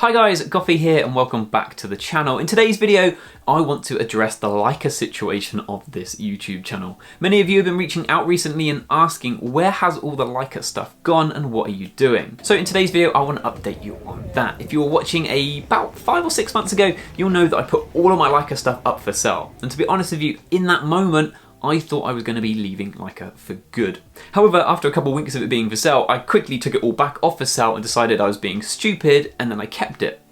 Hi guys, Goffy here and welcome back to the channel. In today's video, I want to address the Leica situation of this YouTube channel. Many of you have been reaching out recently and asking where has all the Leica stuff gone and what are you doing? So in today's video, I want to update you on that. If you were watching about 5 or 6 months ago, you'll know that I put all of my Leica stuff up for sale. And to be honest with you, in that moment, I thought I was going to be leaving Leica for good. However, after a couple of weeks of it being for sale, I quickly took it all back off for sale and decided I was being stupid, and then I kept it.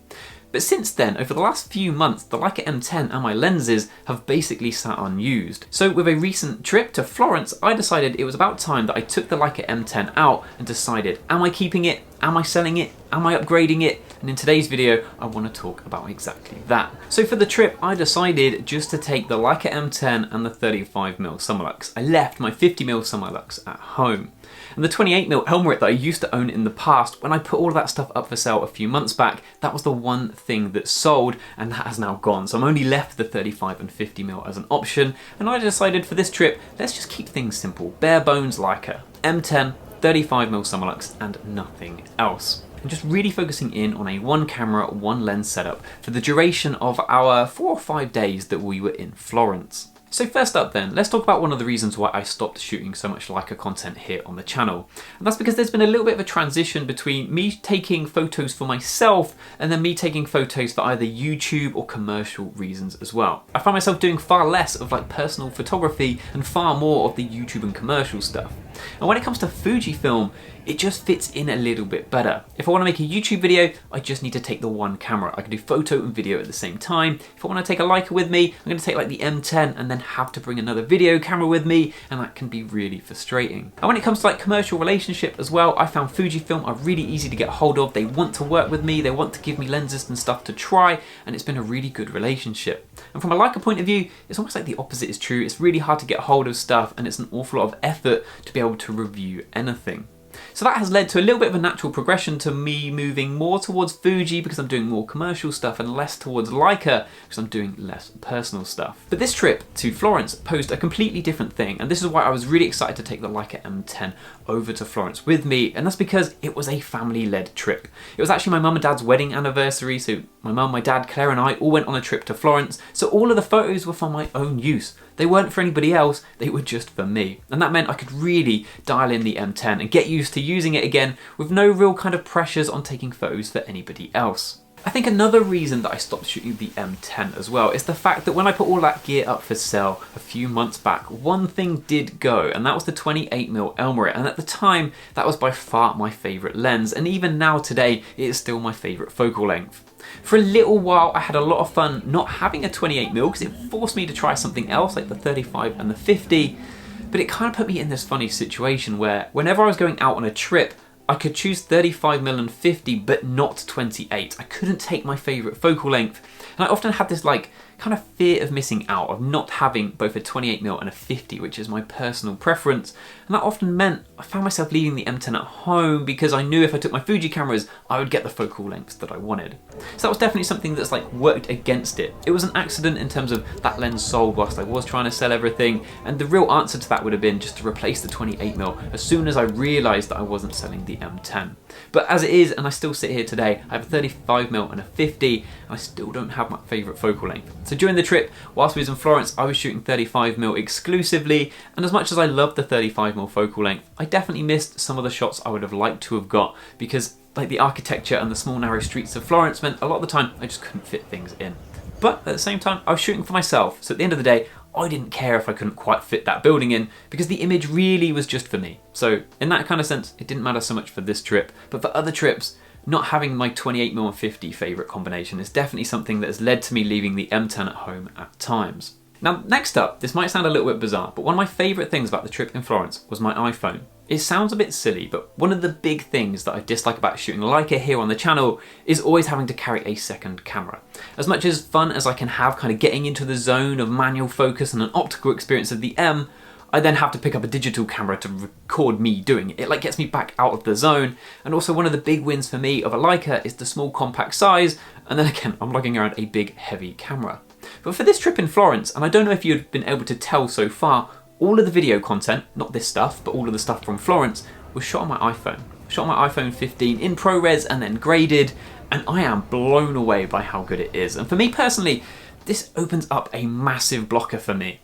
But since then, over the last few months, the Leica M10 and my lenses have basically sat unused. So with a recent trip to Florence, I decided it was about time that I took the Leica M10 out and decided, am I keeping it? Am I selling it? Am I upgrading it? And in today's video, I want to talk about exactly that. So for the trip, I decided just to take the Leica M10 and the 35mm Summilux. I left my 50mm Summilux at home. And the 28mm Elmarit that I used to own in the past, when I put all of that stuff up for sale a few months back, that was the one thing that sold, and that has now gone. So I'm only left the 35 and 50mm as an option, and I decided for this trip, let's just keep things simple. Bare bones Leica, M10, 35mm Summilux, and nothing else. And just really focusing in on a one camera, one lens setup for the duration of our 4 or 5 days that we were in Florence. So first up then, let's talk about one of the reasons why I stopped shooting so much Leica content here on the channel. And that's because there's been a little bit of a transition between me taking photos for myself and then me taking photos for either YouTube or commercial reasons as well. I find myself doing far less of like personal photography and far more of the YouTube and commercial stuff. And when it comes to Fujifilm, it just fits in a little bit better. If I want to make a YouTube video, I just need to take the one camera. I can do photo and video at the same time. If I want to take a Leica with me, I'm going to take like the M10 and then have to bring another video camera with me, and that can be really frustrating. And when it comes to like commercial relationship as well, I found Fujifilm are really easy to get hold of. They want to work with me, they want to give me lenses and stuff to try, and it's been a really good relationship. And from a Leica point of view, it's almost like the opposite is true. It's really hard to get hold of stuff, and it's an awful lot of effort to be able to review anything. So that has led to a little bit of a natural progression to me moving more towards Fuji because I'm doing more commercial stuff and less towards Leica because I'm doing less personal stuff. But this trip to Florence posed a completely different thing, and this is why I was really excited to take the Leica M10 over to Florence with me, and that's because it was a family-led trip. It was actually my mum and dad's wedding anniversary, so my mum, my dad, Claire and I all went on a trip to Florence, so all of the photos were for my own use. They weren't for anybody else, they were just for me. And that meant I could really dial in the M10 and get used to using it again with no real kind of pressures on taking photos for anybody else. I think another reason that I stopped shooting the M10 as well is the fact that when I put all that gear up for sale a few months back, one thing did go, and that was the 28mm Elmarit, and at the time that was by far my favourite lens, and even now today it is still my favourite focal length. For a little while I had a lot of fun not having a 28mm because it forced me to try something else like the 35 and the 50, but it kind of put me in this funny situation where whenever I was going out on a trip, I could choose 35mm and 50 but not 28. I couldn't take my favourite focal length, and I often had this like kind of fear of missing out, of not having both a 28mm and a 50, which is my personal preference, and that often meant I found myself leaving the M10 at home because I knew if I took my Fuji cameras I would get the focal lengths that I wanted. So that was definitely something that's like worked against it. It was an accident in terms of that lens sold whilst I was trying to sell everything, and the real answer to that would have been just to replace the 28mm as soon as I realised that I wasn't selling the M10. But as it is, and I still sit here today, I have a 35mm and a 50, and I still don't have my favourite focal length. So during the trip, whilst we was in Florence, I was shooting 35mm exclusively, and as much as I loved the 35mm focal length, I definitely missed some of the shots I would have liked to have got because like the architecture and the small narrow streets of Florence meant a lot of the time I just couldn't fit things in. But at the same time, I was shooting for myself, so at the end of the day, I didn't care if I couldn't quite fit that building in because the image really was just for me. So in that kind of sense, it didn't matter so much for this trip, but for other trips, not having my 28mm and 50 favourite combination is definitely something that has led to me leaving the M10 at home at times. Now next up, this might sound a little bit bizarre, but one of my favourite things about the trip in Florence was my iPhone. It sounds a bit silly, but one of the big things that I dislike about shooting Leica here on the channel is always having to carry a second camera. As much as fun as I can have kind of getting into the zone of manual focus and an optical experience of the M, I then have to pick up a digital camera to record me doing it. It like gets me back out of the zone. And also one of the big wins for me of a Leica is the small compact size, and then again, I'm lugging around a big heavy camera. But for this trip in Florence, and I don't know if you've been able to tell so far, all of the video content, not this stuff, but all of the stuff from Florence, was shot on my iPhone. Shot on my iPhone 15 in ProRes and then graded, and I am blown away by how good it is. And for me personally, this opens up a massive blocker for me.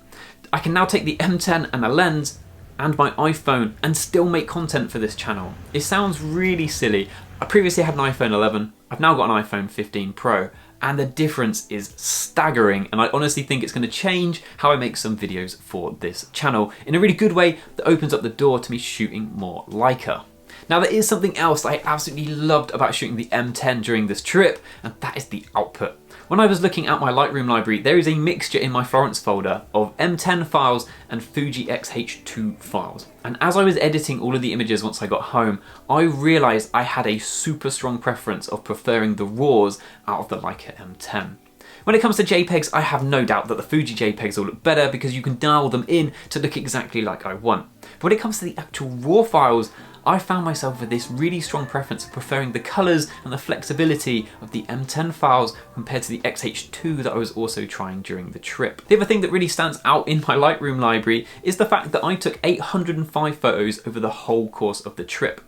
I can now take the M10 and a lens and my iPhone and still make content for this channel. It sounds really silly. I previously had an iPhone 11, I've now got an iPhone 15 Pro, and the difference is staggering, and I honestly think it's going to change how I make some videos for this channel in a really good way that opens up the door to me shooting more Leica. Now there is something else that I absolutely loved about shooting the M10 during this trip, and that is the output. When I was looking at my Lightroom library, there is a mixture in my Florence folder of M10 files and Fuji X-H2 files. And as I was editing all of the images once I got home, I realized I had a super strong preference of preferring the RAWs out of the Leica M10. When it comes to JPEGs, I have no doubt that the Fuji JPEGs will look better because you can dial them in to look exactly like I want. But when it comes to the actual RAW files, I found myself with this really strong preference of preferring the colours and the flexibility of the M10 files compared to the X-H2 that I was also trying during the trip. The other thing that really stands out in my Lightroom library is the fact that I took 805 photos over the whole course of the trip.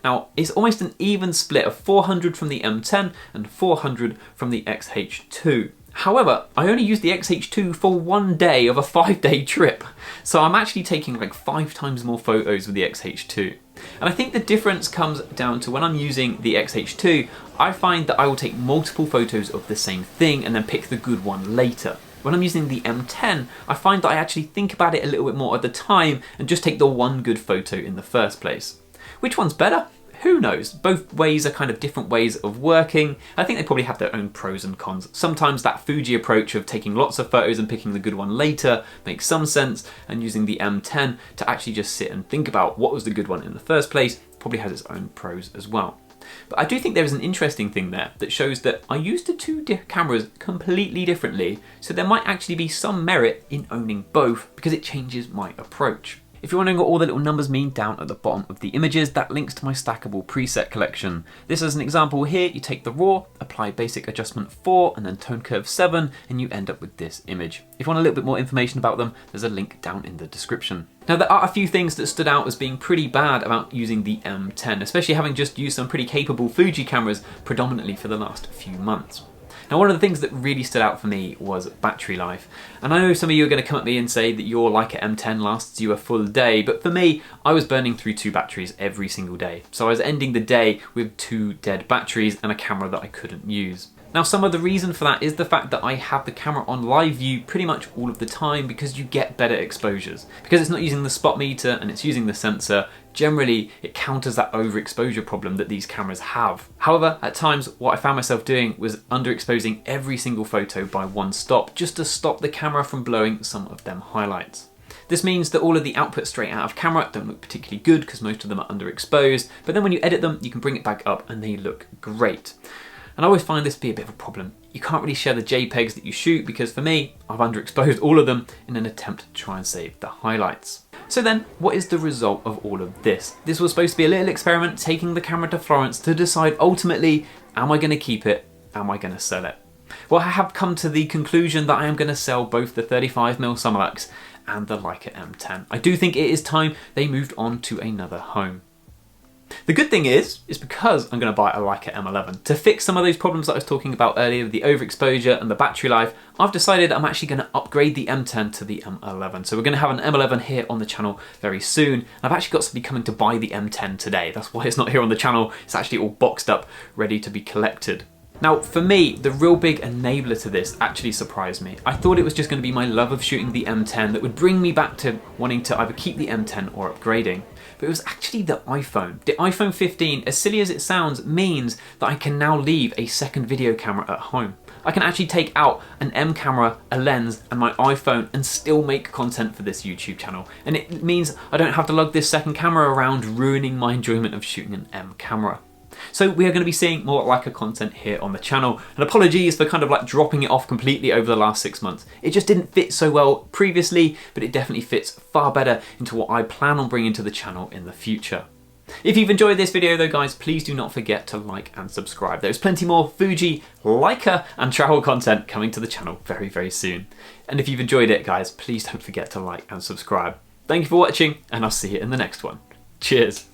Now, it's almost an even split of 400 from the M10 and 400 from the X-H2. However, I only used the X-H2 for 1 day of a 5-day trip, so I'm actually taking like 5 times more photos with the X-H2. And I think the difference comes down to when I'm using the X-H2, I find that I will take multiple photos of the same thing and then pick the good one later. When I'm using the M10, I find that I actually think about it a little bit more at the time and just take the one good photo in the first place. Which one's better? Who knows? Both ways are kind of different ways of working. I think they probably have their own pros and cons. Sometimes that Fuji approach of taking lots of photos and picking the good one later makes some sense, and using the M10 to actually just sit and think about what was the good one in the first place probably has its own pros as well. But I do think there is an interesting thing there that shows that I used the two cameras completely differently, so there might actually be some merit in owning both because it changes my approach. If you're wondering what all the little numbers mean down at the bottom of the images, that links to my stackable preset collection. This is an example here. You take the raw, apply basic adjustment 4 and then tone curve 7, and you end up with this image. If you want a little bit more information about them, there's a link down in the description. Now there are a few things that stood out as being pretty bad about using the M10, especially having just used some pretty capable Fuji cameras predominantly for the last few months. Now one of the things that really stood out for me was battery life. And I know some of you are going to come at me and say that your Leica M10 lasts you a full day, but for me, I was burning through 2 batteries every single day. So I was ending the day with 2 dead batteries and a camera that I couldn't use. Now some of the reason for that is the fact that I have the camera on live view pretty much all of the time because you get better exposures. Because it's not using the spot meter and it's using the sensor, generally it counters that overexposure problem that these cameras have. However, at times what I found myself doing was underexposing every single photo by 1 stop just to stop the camera from blowing some of them highlights. This means that all of the outputs straight out of camera don't look particularly good because most of them are underexposed, but then when you edit them you can bring it back up and they look great. And I always find this to be a bit of a problem. You can't really share the JPEGs that you shoot because for me, I've underexposed all of them in an attempt to try and save the highlights. So then, what is the result of all of this? This was supposed to be a little experiment taking the camera to Florence to decide ultimately, am I going to keep it? Am I going to sell it? Well, I have come to the conclusion that I am going to sell both the 35mm Summilux and the Leica M10. I do think it is time they moved on to another home. The good thing is because I'm going to buy a Leica M11. To fix some of those problems that I was talking about earlier with the overexposure and the battery life, I've decided I'm actually going to upgrade the M10 to the M11. So we're going to have an M11 here on the channel very soon. I've actually got somebody coming to buy the M10 today. That's why it's not here on the channel. It's actually all boxed up, ready to be collected. Now, for me, the real big enabler to this actually surprised me. I thought it was just going to be my love of shooting the M10 that would bring me back to wanting to either keep the M10 or upgrading. But it was actually the iPhone. The iPhone 15, as silly as it sounds, means that I can now leave a second video camera at home. I can actually take out an M camera, a lens, and my iPhone and still make content for this YouTube channel. And it means I don't have to lug this second camera around, ruining my enjoyment of shooting an M camera. So we are going to be seeing more Leica content here on the channel, and apologies for kind of like dropping it off completely over the last 6 months. It just didn't fit so well previously, but it definitely fits far better into what I plan on bringing to the channel in the future. If you've enjoyed this video though guys, please do not forget to like and subscribe. There's plenty more Fuji, Leica and travel content coming to the channel very, very soon. And if you've enjoyed it guys, please don't forget to like and subscribe. Thank you for watching and I'll see you in the next one. Cheers.